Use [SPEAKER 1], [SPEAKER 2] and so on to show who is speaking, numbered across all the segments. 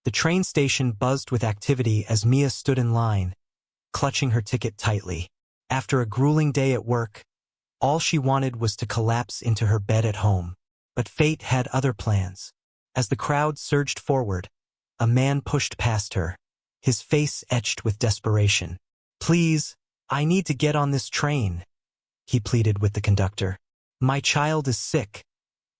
[SPEAKER 1] The train station buzzed with activity as Mia stood in line, clutching her ticket tightly. After a grueling day at work, all she wanted was to collapse into her bed at home. But fate had other plans. As the crowd surged forward, a man pushed past her, his face etched with desperation. "Please, I need to get on this train," he pleaded with the conductor. "My child is sick.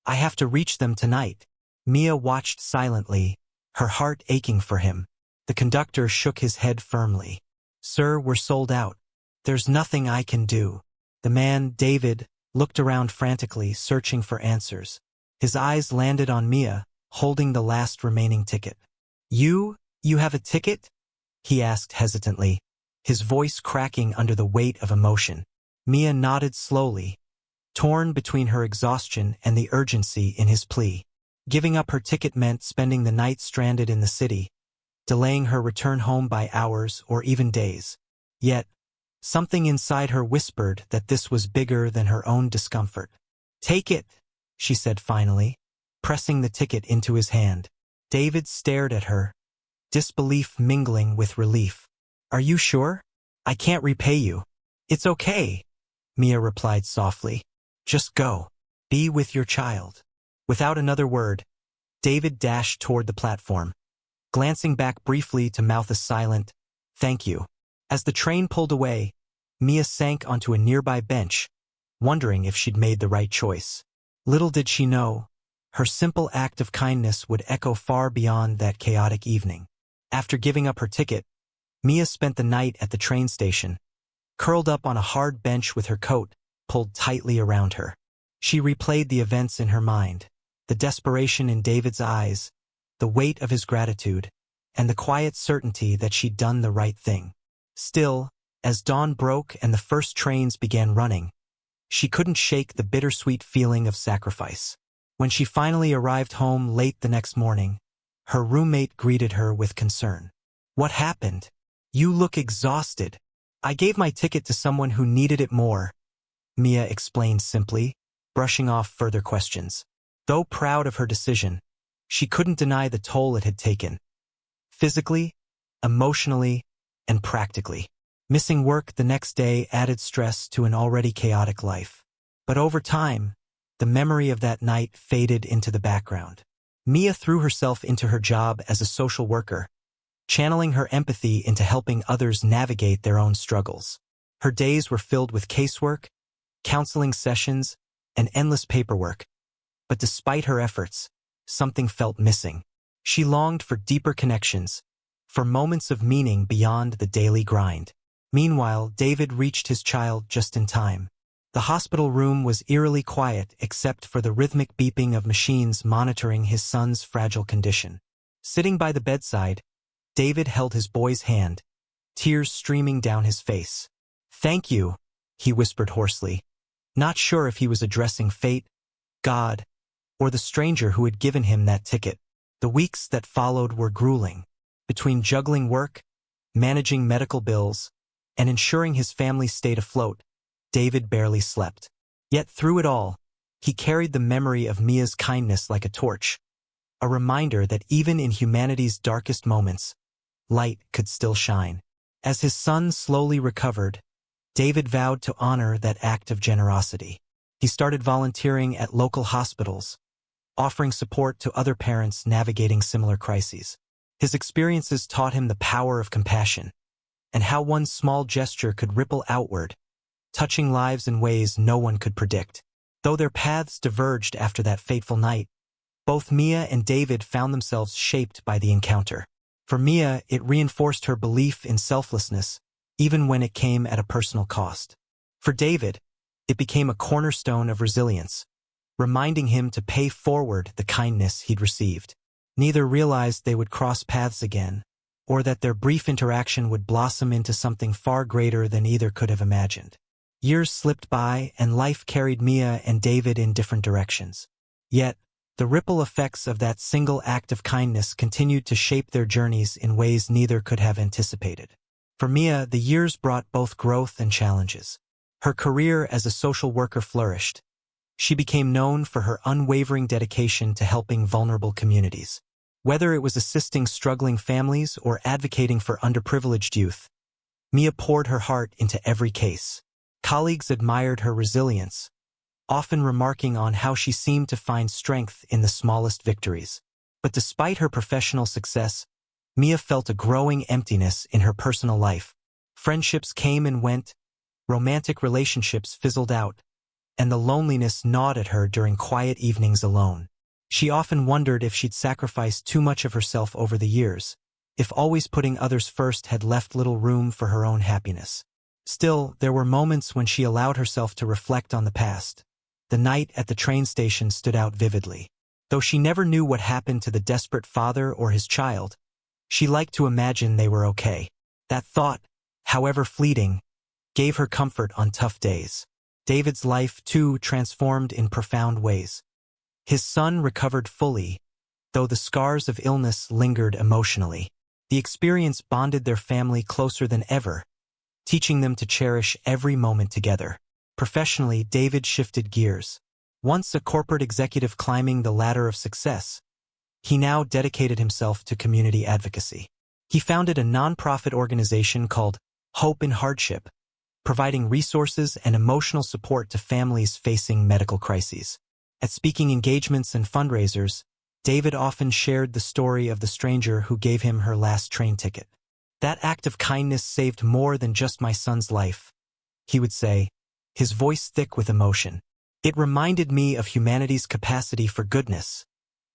[SPEAKER 1] I have to reach them tonight." Mia watched silently, her heart aching for him. The conductor shook his head firmly. "Sir, we're sold out. There's nothing I can do." The man, David, looked around frantically, searching for answers. His eyes landed on Mia, holding the last remaining ticket. You have a ticket?" he asked hesitantly, his voice cracking under the weight of emotion. Mia nodded slowly, torn between her exhaustion and the urgency in his plea. Giving up her ticket meant spending the night stranded in the city, delaying her return home by hours or even days. Yet, something inside her whispered that this was bigger than her own discomfort. "Take it," she said finally, pressing the ticket into his hand. David stared at her, disbelief mingling with relief. "Are you sure? I can't repay you." "It's okay," Mia replied softly. "Just go. Be with your child." Without another word, David dashed toward the platform, glancing back briefly to mouth a silent, "Thank you." As the train pulled away, Mia sank onto a nearby bench, wondering if she'd made the right choice. Little did she know, her simple act of kindness would echo far beyond that chaotic evening. After giving up her ticket, Mia spent the night at the train station, curled up on a hard bench with her coat pulled tightly around her. She replayed the events in her mind, the desperation in David's eyes, the weight of his gratitude, and the quiet certainty that she'd done the right thing. Still, as dawn broke and the first trains began running, she couldn't shake the bittersweet feeling of sacrifice. When she finally arrived home late the next morning, her roommate greeted her with concern. "What happened? You look exhausted." "I gave my ticket to someone who needed it more," Mia explained simply, brushing off further questions. Though proud of her decision, she couldn't deny the toll it had taken. Physically, emotionally, and practically. Missing work the next day added stress to an already chaotic life. But over time, the memory of that night faded into the background. Mia threw herself into her job as a social worker, channeling her empathy into helping others navigate their own struggles. Her days were filled with casework, counseling sessions, and endless paperwork. But despite her efforts, something felt missing. She longed for deeper connections, for moments of meaning beyond the daily grind. Meanwhile, David reached his child just in time. The hospital room was eerily quiet except for the rhythmic beeping of machines monitoring his son's fragile condition. Sitting by the bedside, David held his boy's hand, tears streaming down his face. "Thank you," he whispered hoarsely, not sure if he was addressing fate, God, or the stranger who had given him that ticket. The weeks that followed were grueling. Between juggling work, managing medical bills, and ensuring his family stayed afloat, David barely slept. Yet through it all, he carried the memory of Mia's kindness like a torch, a reminder that even in humanity's darkest moments, light could still shine. As his son slowly recovered, David vowed to honor that act of generosity. He started volunteering at local hospitals, offering support to other parents navigating similar crises. His experiences taught him the power of compassion, and how one small gesture could ripple outward, touching lives in ways no one could predict. Though their paths diverged after that fateful night, both Mia and David found themselves shaped by the encounter. For Mia, it reinforced her belief in selflessness, even when it came at a personal cost. For David, it became a cornerstone of resilience, reminding him to pay forward the kindness he'd received. Neither realized they would cross paths again, or that their brief interaction would blossom into something far greater than either could have imagined. Years slipped by, and life carried Mia and David in different directions. Yet, the ripple effects of that single act of kindness continued to shape their journeys in ways neither could have anticipated. For Mia, the years brought both growth and challenges. Her career as a social worker flourished. She became known for her unwavering dedication to helping vulnerable communities. Whether it was assisting struggling families or advocating for underprivileged youth, Mia poured her heart into every case. Colleagues admired her resilience, often remarking on how she seemed to find strength in the smallest victories. But despite her professional success, Mia felt a growing emptiness in her personal life. Friendships came and went, romantic relationships fizzled out, and the loneliness gnawed at her during quiet evenings alone. She often wondered if she'd sacrificed too much of herself over the years, if always putting others first had left little room for her own happiness. Still, there were moments when she allowed herself to reflect on the past. The night at the train station stood out vividly. Though she never knew what happened to the desperate father or his child, she liked to imagine they were okay. That thought, however fleeting, gave her comfort on tough days. David's life, too, transformed in profound ways. His son recovered fully, though the scars of illness lingered emotionally. The experience bonded their family closer than ever, teaching them to cherish every moment together. Professionally, David shifted gears. Once a corporate executive climbing the ladder of success, he now dedicated himself to community advocacy. He founded a nonprofit organization called Hope in Hardship, providing resources and emotional support to families facing medical crises. At speaking engagements and fundraisers, David often shared the story of the stranger who gave him her last train ticket. "That act of kindness saved more than just my son's life," he would say, his voice thick with emotion. "It reminded me of humanity's capacity for goodness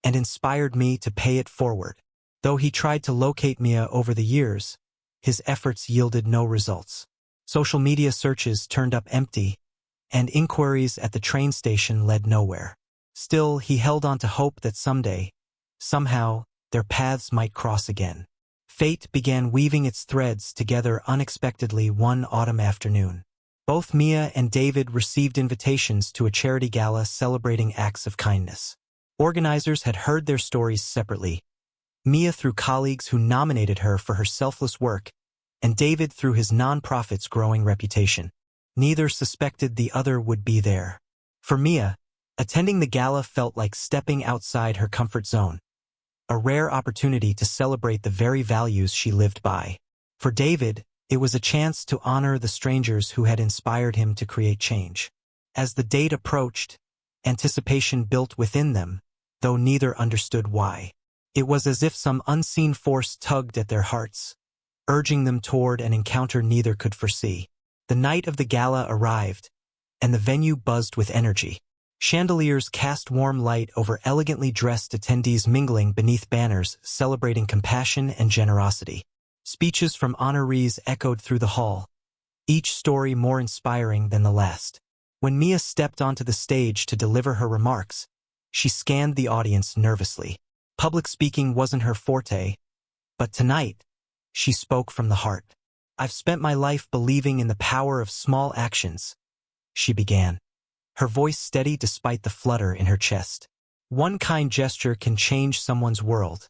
[SPEAKER 1] and inspired me to pay it forward." Though he tried to locate Mia over the years, his efforts yielded no results. Social media searches turned up empty, and inquiries at the train station led nowhere. Still, he held on to hope that someday, somehow, their paths might cross again. Fate began weaving its threads together unexpectedly one autumn afternoon. Both Mia and David received invitations to a charity gala celebrating acts of kindness. Organizers had heard their stories separately, Mia through colleagues who nominated her for her selfless work, and David through his nonprofit's growing reputation. Neither suspected the other would be there. For Mia, attending the gala felt like stepping outside her comfort zone, a rare opportunity to celebrate the very values she lived by. For David, it was a chance to honor the strangers who had inspired him to create change. As the date approached, anticipation built within them, though neither understood why. It was as if some unseen force tugged at their hearts, urging them toward an encounter neither could foresee. The night of the gala arrived, and the venue buzzed with energy. Chandeliers cast warm light over elegantly dressed attendees mingling beneath banners celebrating compassion and generosity. Speeches from honorees echoed through the hall, each story more inspiring than the last. When Mia stepped onto the stage to deliver her remarks, she scanned the audience nervously. Public speaking wasn't her forte, but tonight, she spoke from the heart. "I've spent my life believing in the power of small actions," she began, her voice steady despite the flutter in her chest. "One kind gesture can change someone's world,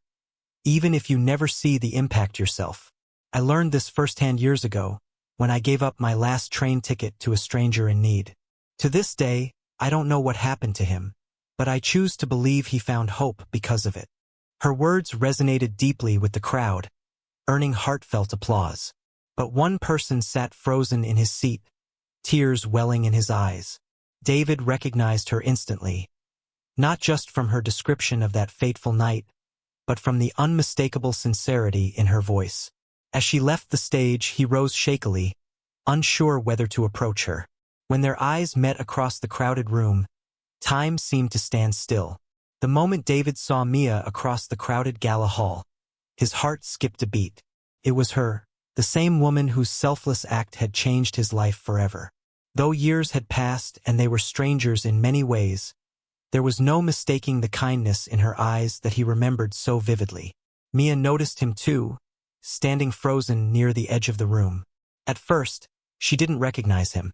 [SPEAKER 1] even if you never see the impact yourself. I learned this firsthand years ago, when I gave up my last train ticket to a stranger in need. To this day, I don't know what happened to him, but I choose to believe he found hope because of it." Her words resonated deeply with the crowd, earning heartfelt applause. But one person sat frozen in his seat, tears welling in his eyes. David recognized her instantly, not just from her description of that fateful night, but from the unmistakable sincerity in her voice. As she left the stage, he rose shakily, unsure whether to approach her. When their eyes met across the crowded room, time seemed to stand still. The moment David saw Mia across the crowded gala hall, his heart skipped a beat. It was her, the same woman whose selfless act had changed his life forever. Though years had passed and they were strangers in many ways, there was no mistaking the kindness in her eyes that he remembered so vividly. Mia noticed him too, standing frozen near the edge of the room. At first, she didn't recognize him.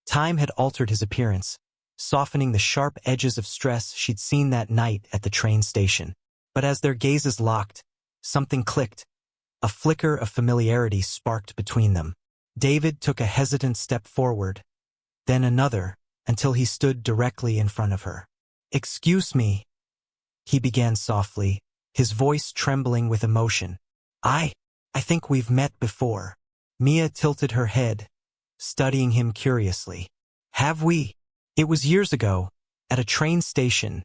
[SPEAKER 1] Time had altered his appearance, softening the sharp edges of stress she'd seen that night at the train station. But as their gazes locked, something clicked. A flicker of familiarity sparked between them. David took a hesitant step forward, then another, until he stood directly in front of her. "Excuse me," he began softly, his voice trembling with emotion. I think we've met before. Mia tilted her head, studying him curiously. Have we? It was years ago, at a train station,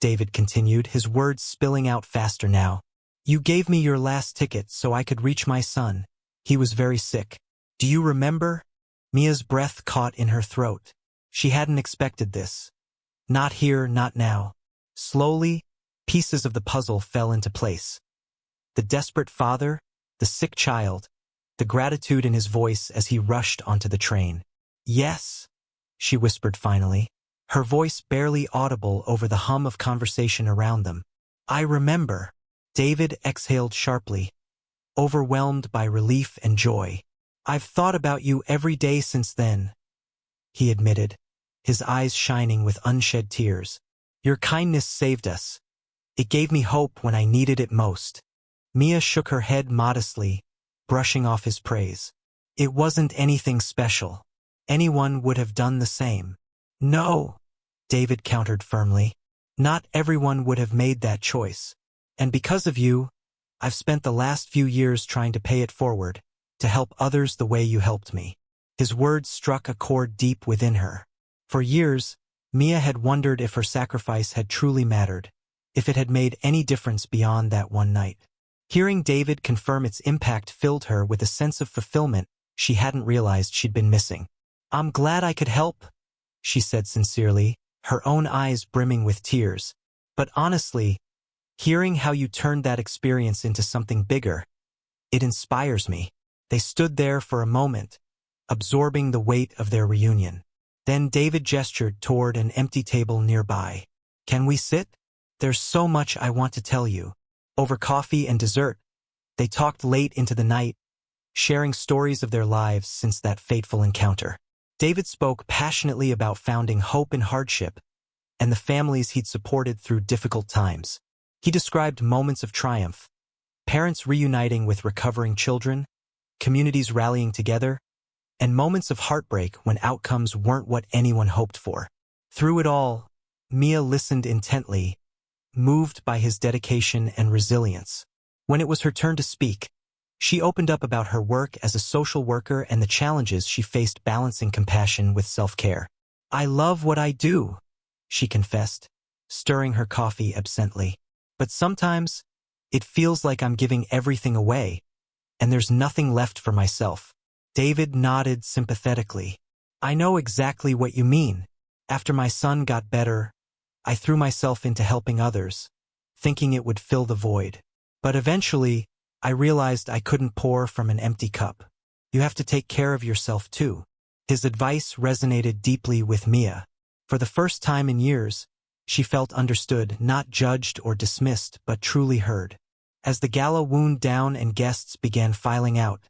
[SPEAKER 1] David continued, his words spilling out faster now. You gave me your last ticket so I could reach my son. He was very sick. Do you remember? Mia's breath caught in her throat. She hadn't expected this. Not here, not now. Slowly, pieces of the puzzle fell into place. The desperate father, the sick child, the gratitude in his voice as he rushed onto the train. Yes, she whispered finally, her voice barely audible over the hum of conversation around them. I remember. David exhaled sharply, overwhelmed by relief and joy. I've thought about you every day since then, he admitted, his eyes shining with unshed tears. Your kindness saved us. It gave me hope when I needed it most. Mia shook her head modestly, brushing off his praise. It wasn't anything special. Anyone would have done the same. No, David countered firmly. Not everyone would have made that choice. And because of you, I've spent the last few years trying to pay it forward, to help others the way you helped me. His words struck a chord deep within her. For years, Mia had wondered if her sacrifice had truly mattered, if it had made any difference beyond that one night. Hearing David confirm its impact filled her with a sense of fulfillment she hadn't realized she'd been missing. I'm glad I could help, she said sincerely, her own eyes brimming with tears. But honestly, hearing how you turned that experience into something bigger, it inspires me. They stood there for a moment, absorbing the weight of their reunion. Then David gestured toward an empty table nearby. Can we sit? There's so much I want to tell you. Over coffee and dessert, they talked late into the night, sharing stories of their lives since that fateful encounter. David spoke passionately about founding hope in hardship and the families he'd supported through difficult times. He described moments of triumph, parents reuniting with recovering children, communities rallying together, and moments of heartbreak when outcomes weren't what anyone hoped for. Through it all, Mia listened intently, moved by his dedication and resilience. When it was her turn to speak, she opened up about her work as a social worker and the challenges she faced balancing compassion with self-care. I love what I do, she confessed, stirring her coffee absently. But sometimes, it feels like I'm giving everything away, and there's nothing left for myself. David nodded sympathetically. I know exactly what you mean. After my son got better, I threw myself into helping others, thinking it would fill the void. But eventually, I realized I couldn't pour from an empty cup. You have to take care of yourself too. His advice resonated deeply with Mia. For the first time in years, she felt understood, not judged or dismissed, but truly heard. As the gala wound down and guests began filing out,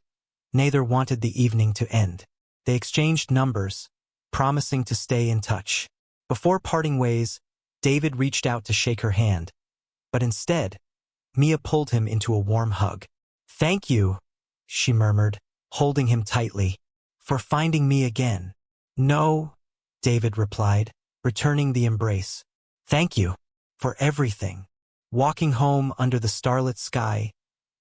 [SPEAKER 1] neither wanted the evening to end. They exchanged numbers, promising to stay in touch. Before parting ways, David reached out to shake her hand, but instead, Mia pulled him into a warm hug. Thank you, she murmured, holding him tightly, for finding me again. No, David replied, returning the embrace. Thank you for everything. Walking home under the starlit sky,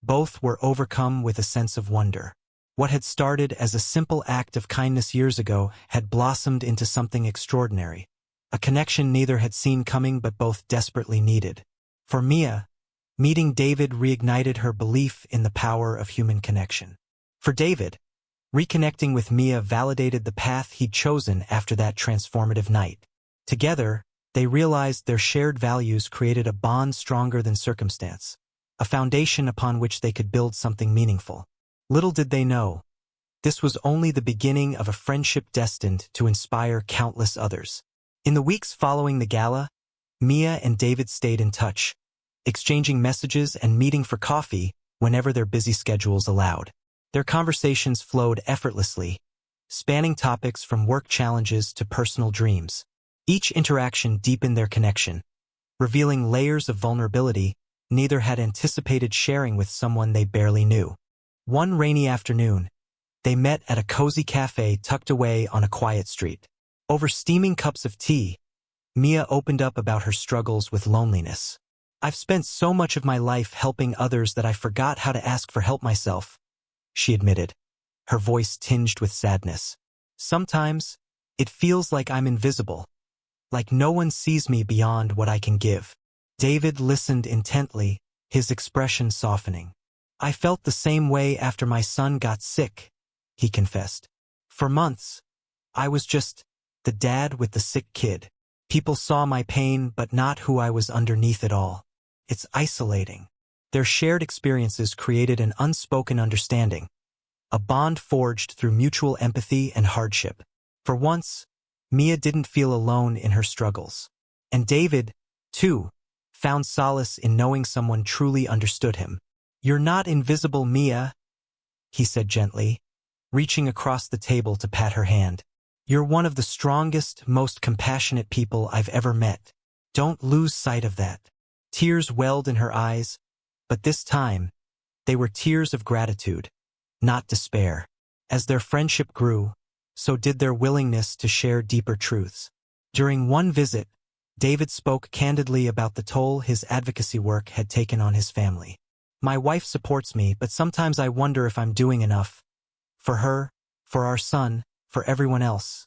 [SPEAKER 1] both were overcome with a sense of wonder. What had started as a simple act of kindness years ago had blossomed into something extraordinary, a connection neither had seen coming but both desperately needed. For Mia, meeting David reignited her belief in the power of human connection. For David, reconnecting with Mia validated the path he'd chosen after that transformative night. Together, they realized their shared values created a bond stronger than circumstance, a foundation upon which they could build something meaningful. Little did they know, this was only the beginning of a friendship destined to inspire countless others. In the weeks following the gala, Mia and David stayed in touch, exchanging messages and meeting for coffee whenever their busy schedules allowed. Their conversations flowed effortlessly, spanning topics from work challenges to personal dreams. Each interaction deepened their connection, revealing layers of vulnerability neither had anticipated sharing with someone they barely knew. One rainy afternoon, they met at a cozy cafe tucked away on a quiet street. Over steaming cups of tea, Mia opened up about her struggles with loneliness. I've spent so much of my life helping others that I forgot how to ask for help myself, she admitted, her voice tinged with sadness. Sometimes, it feels like I'm invisible, like no one sees me beyond what I can give. David listened intently, his expression softening. I felt the same way after my son got sick, he confessed. For months, I was just the dad with the sick kid. People saw my pain but not who I was underneath it all. It's isolating. Their shared experiences created an unspoken understanding, a bond forged through mutual empathy and hardship. For once, Mia didn't feel alone in her struggles. And David, too, found solace in knowing someone truly understood him. You're not invisible, Mia, he said gently, reaching across the table to pat her hand. You're one of the strongest, most compassionate people I've ever met. Don't lose sight of that. Tears welled in her eyes, but this time, they were tears of gratitude, not despair. As their friendship grew, so did their willingness to share deeper truths. During one visit, David spoke candidly about the toll his advocacy work had taken on his family. My wife supports me, but sometimes I wonder if I'm doing enough. For her, for our son, for everyone else,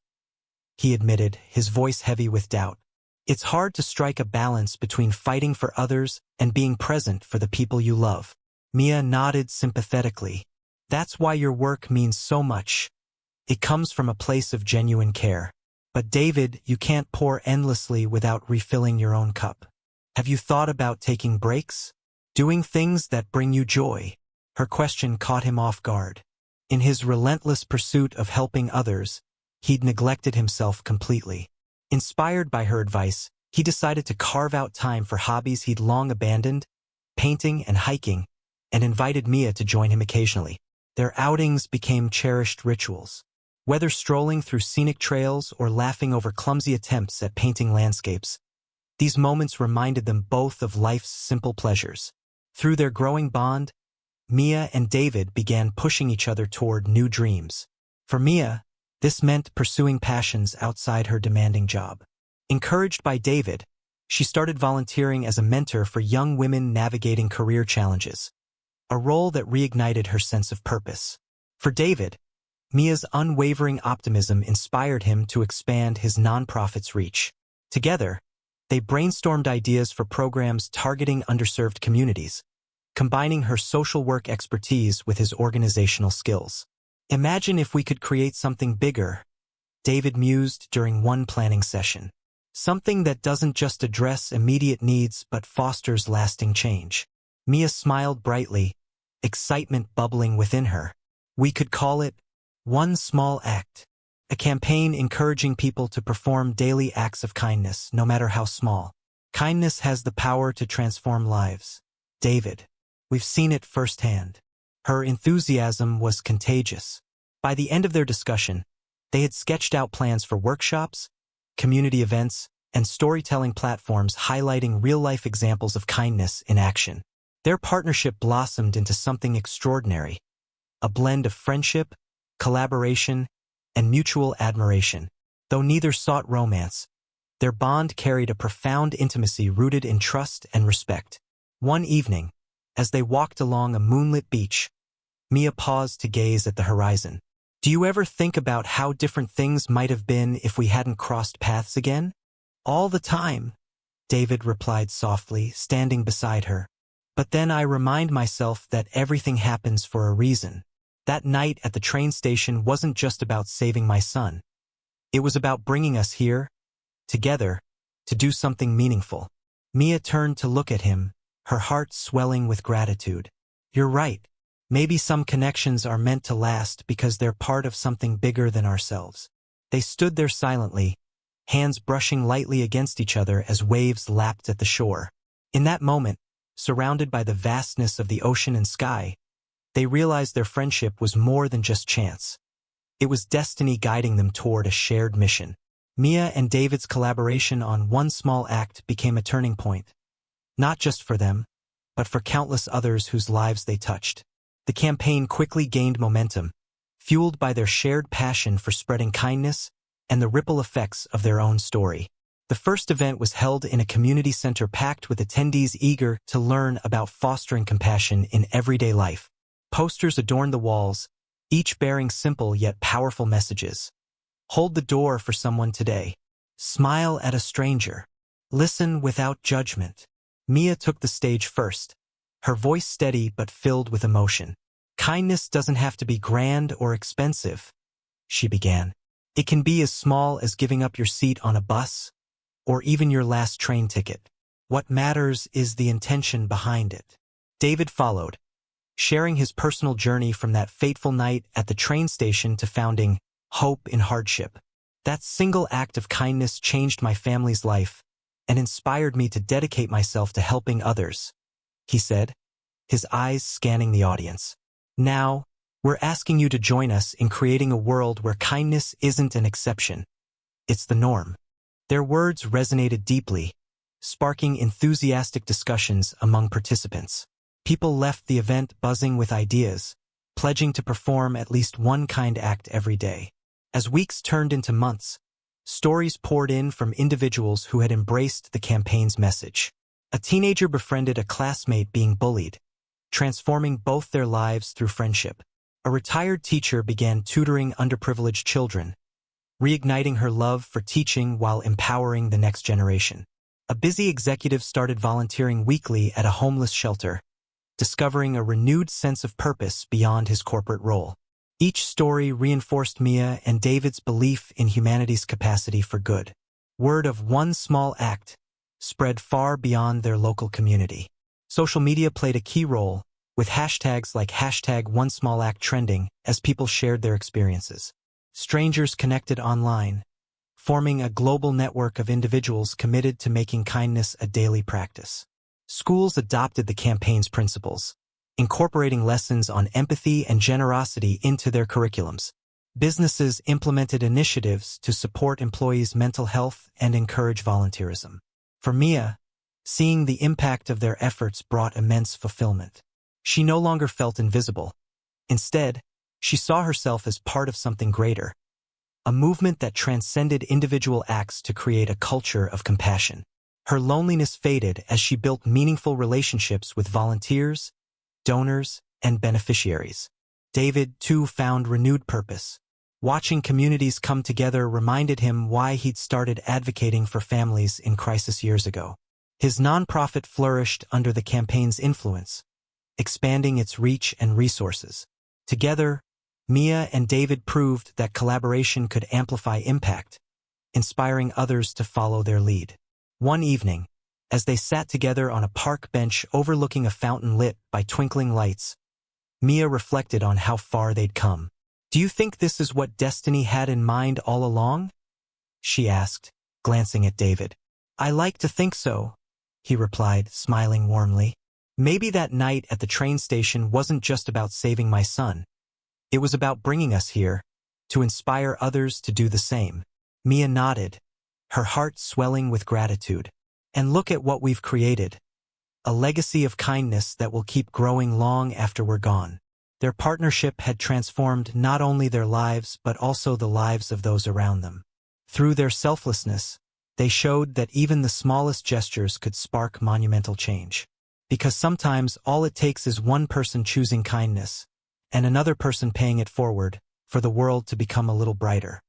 [SPEAKER 1] he admitted, his voice heavy with doubt. It's hard to strike a balance between fighting for others and being present for the people you love. Mia nodded sympathetically. That's why your work means so much. It comes from a place of genuine care. But David, you can't pour endlessly without refilling your own cup. Have you thought about taking breaks? Doing things that bring you joy? Her question caught him off guard. In his relentless pursuit of helping others, he'd neglected himself completely. Inspired by her advice, he decided to carve out time for hobbies he'd long abandoned, painting and hiking, and invited Mia to join him occasionally. Their outings became cherished rituals. Whether strolling through scenic trails or laughing over clumsy attempts at painting landscapes, these moments reminded them both of life's simple pleasures. Through their growing bond, Mia and David began pushing each other toward new dreams. For Mia, this meant pursuing passions outside her demanding job. Encouraged by David, she started volunteering as a mentor for young women navigating career challenges, a role that reignited her sense of purpose. For David, Mia's unwavering optimism inspired him to expand his nonprofit's reach. Together, they brainstormed ideas for programs targeting underserved communities, combining her social work expertise with his organizational skills. Imagine if we could create something bigger, David mused during one planning session. Something that doesn't just address immediate needs but fosters lasting change. Mia smiled brightly, excitement bubbling within her. We could call it One Small Act, a campaign encouraging people to perform daily acts of kindness, no matter how small. Kindness has the power to transform lives. David, we've seen it firsthand. Her enthusiasm was contagious. By the end of their discussion, they had sketched out plans for workshops, community events, and storytelling platforms highlighting real-life examples of kindness in action. Their partnership blossomed into something extraordinary, a blend of friendship, collaboration, and mutual admiration. Though neither sought romance, their bond carried a profound intimacy rooted in trust and respect. One evening, as they walked along a moonlit beach, Mia paused to gaze at the horizon. Do you ever think about how different things might have been if we hadn't crossed paths again? All the time, David replied softly, standing beside her. But then I remind myself that everything happens for a reason. That night at the train station wasn't just about saving my son. It was about bringing us here, together, to do something meaningful. Mia turned to look at him, her heart swelling with gratitude. You're right. Maybe some connections are meant to last because they're part of something bigger than ourselves. They stood there silently, hands brushing lightly against each other as waves lapped at the shore. In that moment, surrounded by the vastness of the ocean and sky, they realized their friendship was more than just chance. It was destiny guiding them toward a shared mission. Mia and David's collaboration on One Small Act became a turning point, not just for them, but for countless others whose lives they touched. The campaign quickly gained momentum, fueled by their shared passion for spreading kindness and the ripple effects of their own story. The first event was held in a community center packed with attendees eager to learn about fostering compassion in everyday life. Posters adorned the walls, each bearing simple yet powerful messages. Hold the door for someone today. Smile at a stranger. Listen without judgment. Mia took the stage first, her voice steady but filled with emotion. Kindness doesn't have to be grand or expensive, she began. It can be as small as giving up your seat on a bus, or even your last train ticket. What matters is the intention behind it. David followed, sharing his personal journey from that fateful night at the train station to founding Hope in Hardship. That single act of kindness changed my family's life and inspired me to dedicate myself to helping others, he said, his eyes scanning the audience. Now, we're asking you to join us in creating a world where kindness isn't an exception. It's the norm. Their words resonated deeply, sparking enthusiastic discussions among participants. People left the event buzzing with ideas, pledging to perform at least one kind act every day. As weeks turned into months, stories poured in from individuals who had embraced the campaign's message. A teenager befriended a classmate being bullied, transforming both their lives through friendship. A retired teacher began tutoring underprivileged children, reigniting her love for teaching while empowering the next generation. A busy executive started volunteering weekly at a homeless shelter, discovering a renewed sense of purpose beyond his corporate role. Each story reinforced Mia and David's belief in humanity's capacity for good. Word of one small act spread far beyond their local community. Social media played a key role, with hashtags like #OneSmallAct trending as people shared their experiences. Strangers connected online, forming a global network of individuals committed to making kindness a daily practice. Schools adopted the campaign's principles, incorporating lessons on empathy and generosity into their curriculums. Businesses implemented initiatives to support employees' mental health and encourage volunteerism. For Mia, seeing the impact of their efforts brought immense fulfillment. She no longer felt invisible. Instead, she saw herself as part of something greater, a movement that transcended individual acts to create a culture of compassion. Her loneliness faded as she built meaningful relationships with volunteers, donors, and beneficiaries. David, too, found renewed purpose. Watching communities come together reminded him why he'd started advocating for families in crisis years ago. His nonprofit flourished under the campaign's influence, expanding its reach and resources. Together, Mia and David proved that collaboration could amplify impact, inspiring others to follow their lead. One evening, as they sat together on a park bench overlooking a fountain lit by twinkling lights, Mia reflected on how far they'd come. "Do you think this is what destiny had in mind all along?" she asked, glancing at David. "I like to think so," he replied, smiling warmly. "Maybe that night at the train station wasn't just about saving my son. It was about bringing us here, to inspire others to do the same." Mia nodded, her heart swelling with gratitude. "And look at what we've created. A legacy of kindness that will keep growing long after we're gone." Their partnership had transformed not only their lives but also the lives of those around them. Through their selflessness, they showed that even the smallest gestures could spark monumental change. Because sometimes all it takes is one person choosing kindness, and another person paying it forward, for the world to become a little brighter.